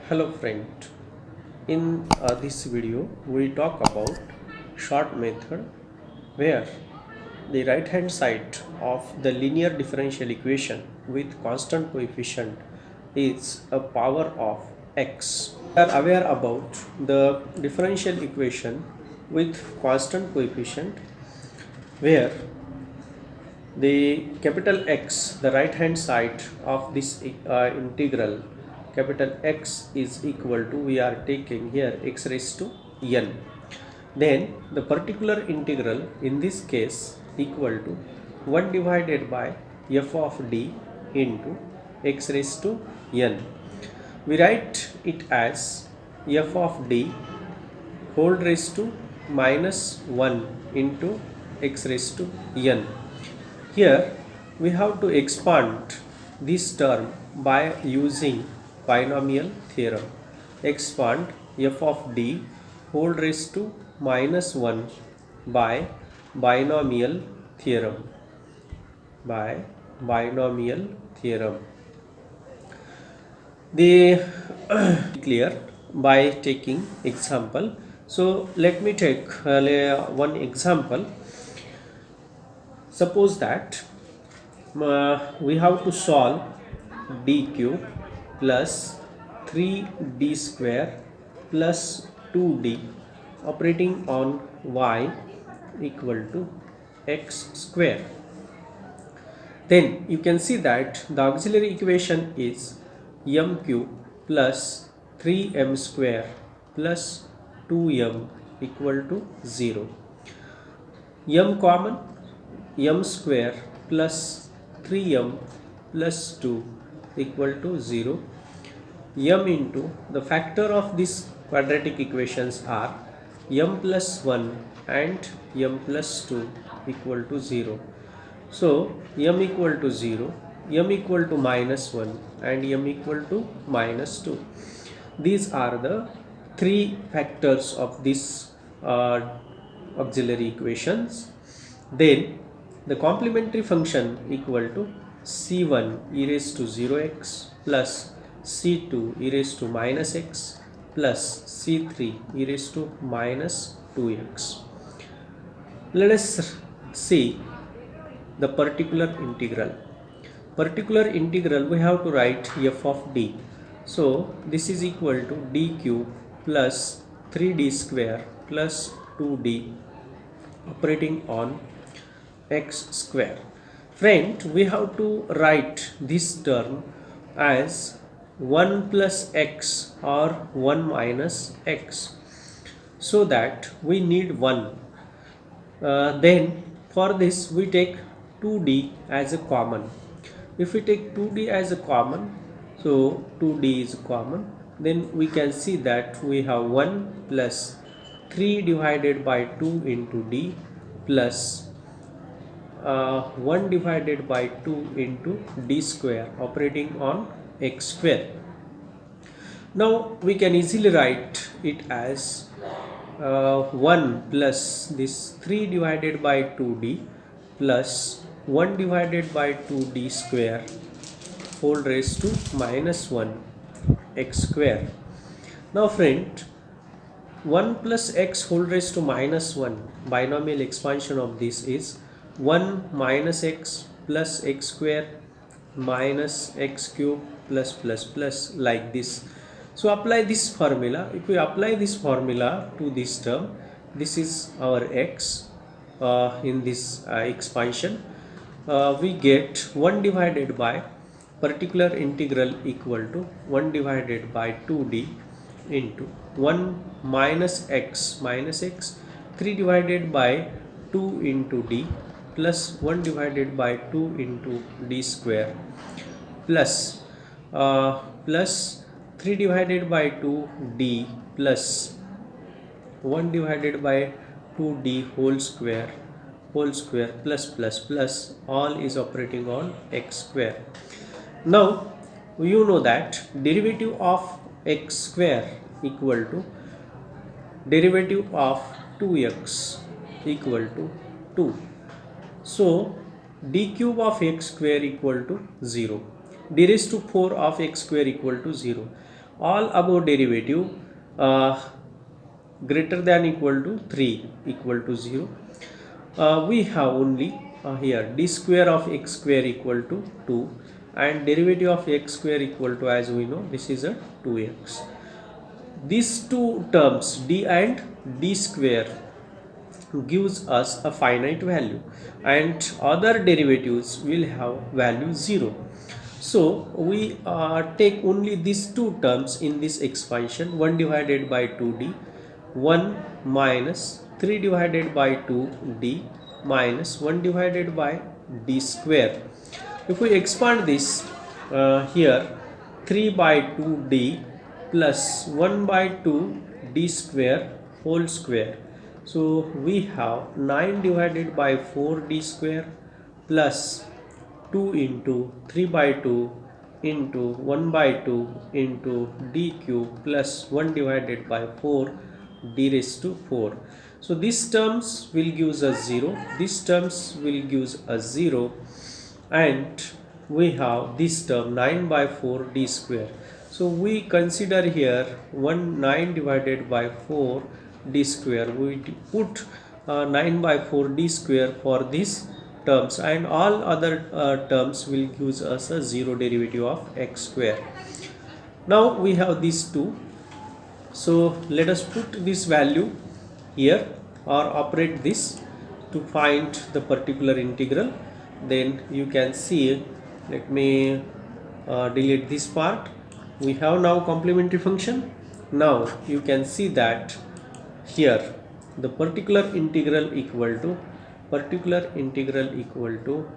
Hello friend, in this video we talk about short method where the right hand side of the linear differential equation with constant coefficient is a power of x. We are aware about the differential equation with constant coefficient where the capital X, the right hand side of this integral, capital X is equal to, we are taking here x raised to n. Then the particular integral in this case equal to 1 divided by f of d into x raised to n. We write it as f of d whole raised to minus 1 into x raised to n. Here we have to expand this term by using binomial theorem. Expand f of d whole raised to minus 1 by binomial theorem. By binomial theorem. The clear by taking example. So let me take one example. Suppose that we have to solve d cube plus 3d square plus 2d operating on y equal to x square. Then you can see that the auxiliary equation is m cube plus 3m square plus 2m equal to 0. M common, m square plus 3m plus 2 equal to 0. M into the factor of these quadratic equations are m plus 1 and m plus 2 equal to 0. So m equal to 0, m equal to minus 1 and m equal to minus 2. These are the three factors of this auxiliary equations. Then the complementary function equal to c1 e raised to 0x plus c2 e raised to minus x plus c3 e raised to minus 2x. Let us see the particular integral. Particular integral we have to write f of d. So this is equal to d cube plus 3d square plus 2d operating on x square. Friend, we have to write this term as 1 plus x or 1 minus x, so that we need 1. Then for this we take 2d as a common. If we take 2d as a common, so 2d is common, then we can see that we have 1 plus 3 divided by 2 into d plus 1 divided by 2 into d square operating on x square. Now we can easily write it as 1 plus this 3 divided by 2d plus 1 divided by 2d square whole raised to minus 1 x square. Now friend, 1 plus x whole raised to minus 1, binomial expansion of this is 1 minus x plus x square minus x cube plus like this. So apply this formula. If we apply this formula to this term, this is our x in this expansion. We get 1 divided by particular integral equal to 1 divided by 2d into 1 minus x 3 divided by 2 into d plus 1 divided by 2 into d square plus 3 divided by 2 d plus 1 divided by 2d whole square plus all is operating on x square. Now you know that derivative of x square equal to derivative of 2x equal to 2. So d cube of x square equal to 0. d raised to 4 of x square equal to 0. all above derivative uh, greater than equal to 3 equal to 0, we have only here d square of x square equal to 2 and derivative of x square equal to, as we know, this is a 2x. These two terms d and d square gives us a finite value and other derivatives will have value 0. So we take only these two terms in this expansion, 1 divided by 2d, 1 minus 3 divided by 2d minus 1 divided by d square. If we expand this here, 3 by 2d plus 1 by 2d square whole square. So we have 9 divided by 4d square plus 2 into 3 by 2 into 1 by 2 into d cube plus 1 divided by 4 d raised to 4. So these terms will give us 0, these terms will give us 0, and we have this term 9 by 4 d square. So we consider here 9 divided by 4 d square. We put 9 by 4 d square for these terms, and all other terms will give us a 0 derivative of x square. Now we have these two. So let us put this value here or operate this to find the particular integral. Then you can see, let me delete this part. We have now complementary function. Now you can see that here the particular integral equal to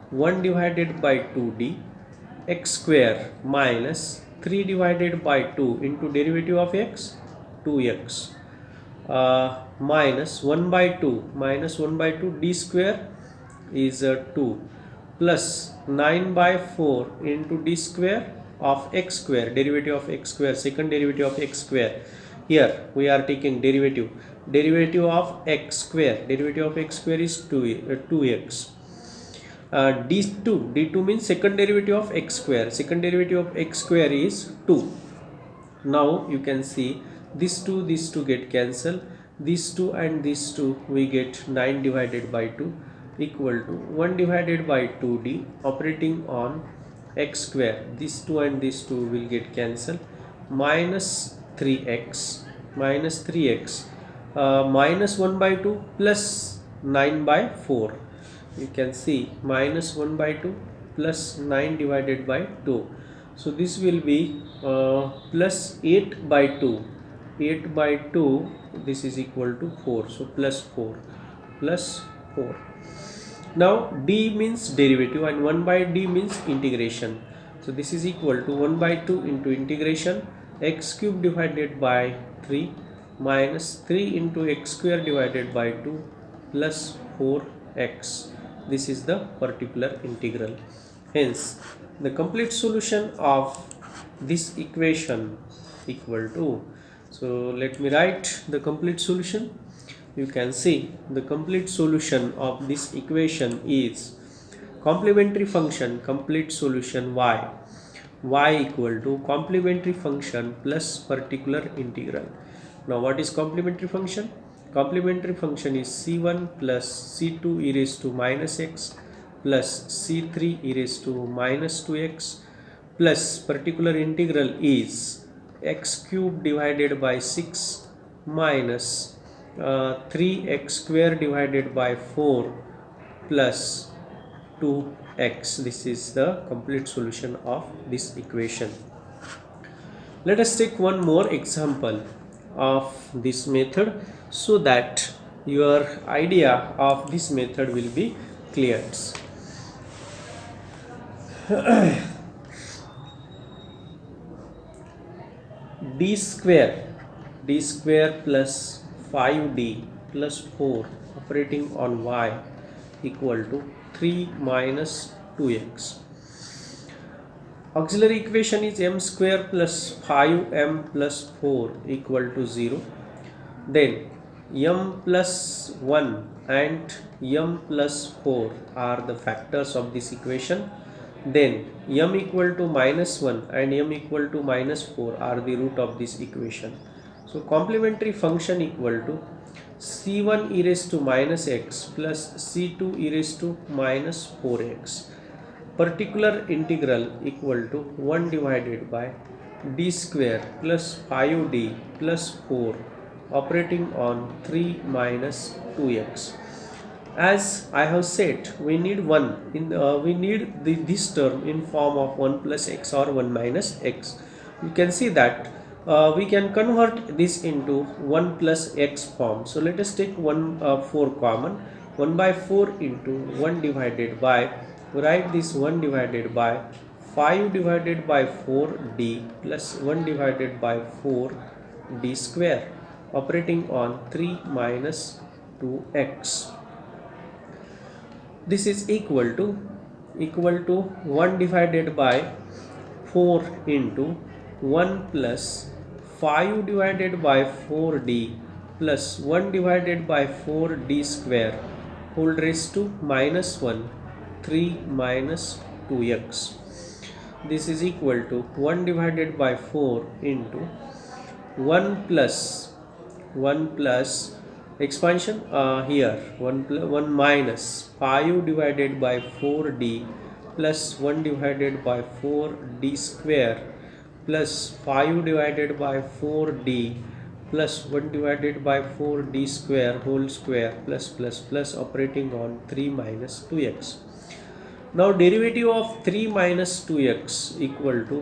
1 divided by 2d x square minus 3 divided by 2 into derivative of x 2x minus 1 by 2 d square is 2 plus 9 by 4 into d square of x square, derivative of x square, second derivative of x square. Here we are taking derivative of x square, derivative of x square is 2x. d2 means second derivative of x square, second derivative of x square is 2. Now you can see these two get cancelled, these two and these two we get 9 divided by 2 equal to 1 divided by 2d operating on x square, these two and these two will get cancelled, minus 3x minus 1 by 2 plus 9 by 4. You can see minus 1 by 2 plus 9 divided by 2. So this will be plus 8 by 2. 8 by 2, this is equal to 4. So plus 4. Now d means derivative and 1 by d means integration. So this is equal to 1 by 2 into integration x cube divided by 3 minus 3 into x square divided by 2 plus 4x. This is the particular integral. Hence the complete solution of this equation equal to, so let me write the complete solution. You can see the complete solution of this equation is complementary function complete solution y equal to complementary function plus particular integral. Now what is complementary function? Complementary function is c1 plus c2 e raised to minus x plus c3 e raised to minus 2x plus particular integral is x cube divided by 6 minus 3x square divided by 4 plus 2x. This is the complete solution of this equation. Let us take one more example of this method so that your idea of this method will be cleared. d square plus 5d plus 4 operating on y equal to 3 minus 2x. Auxiliary equation is m square plus 5m plus 4 equal to 0. Then m plus 1 and m plus 4 are the factors of this equation. then m equal to -1 and m equal to -4 are the root of this equation. So complementary function equal to c1 e raised to minus x plus c2 e raised to minus 4x. Particular integral equal to 1 divided by d square plus 5d plus 4 operating on 3 minus 2x. As I have said, we need this term in form of 1 plus x or 1 minus x. You can see that we can convert this into 1 plus x form. So let us take 4 common. 1 by 4 into 1 divided by, write this 1 divided by 5 divided by 4d plus 1 divided by 4d square operating on 3 minus 2x. This is equal to 1 divided by 4 into 1 plus 5 divided by 4d plus 1 divided by 4d square whole raised to minus 1 3 minus 2x. This is equal to 1 divided by 4 into 1 plus expansion here 1 minus 5 divided by 4d plus 1 divided by 4d square plus 5 divided by 4d plus 1 divided by 4d square whole square plus operating on 3 minus 2x. Now derivative of 3 minus 2x equal to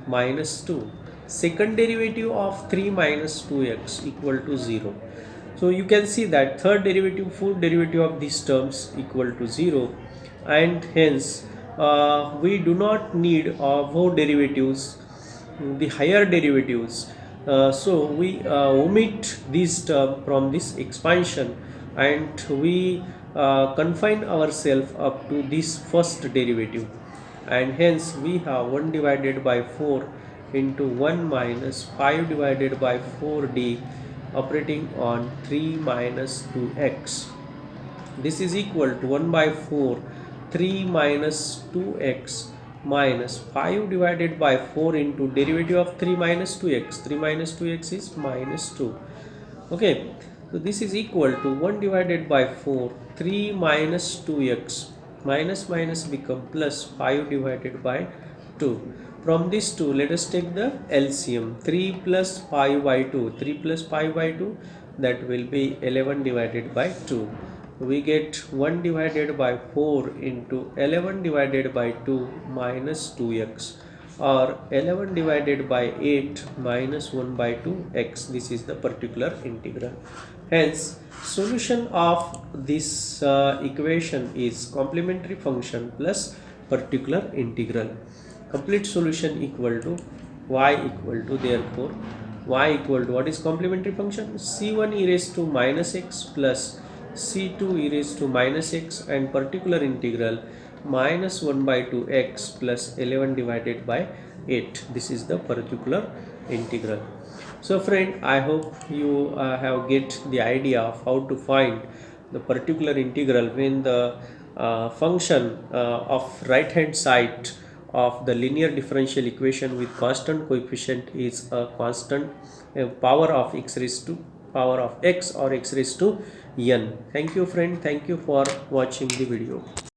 minus 2. Second derivative of 3 minus 2x equal to 0. So you can see that third derivative, fourth derivative of these terms equal to 0, and hence we do not need more derivatives, the higher derivatives. So we omit this term from this expansion and we confine ourselves up to this first derivative, and hence we have 1 divided by 4 into 1 minus 5 divided by 4d operating on 3 minus 2x. This is equal to 1 by 4 3 minus 2x minus 5 divided by 4 into derivative of 3 minus 2x. 3 minus 2x is minus 2. Okay, so this is equal to 1 divided by 4 3 minus 2x minus become plus 5 divided by 2. From this 2, let us take the LCM. 3 plus 5 by 2. 3 plus 5 by 2, that will be 11 divided by 2. We get 1 divided by 4 into 11 divided by 2 minus 2x, or 11 divided by 8 minus 1 by 2x. This is the particular integral. Hence, solution of this equation is complementary function plus particular integral. Complete solution equal to y equal to, therefore y equal to, what is complementary function? c1 e raised to minus x plus c2 e raised to minus x, and particular integral minus 1 by 2x plus 11 divided by 8. This is the particular integral. So friend, I hope you have get the idea of how to find the particular integral when the function of right hand side of the linear differential equation with constant coefficient is a constant power of x raised to power of x or x raised to n. Thank you friend, thank you for watching the video.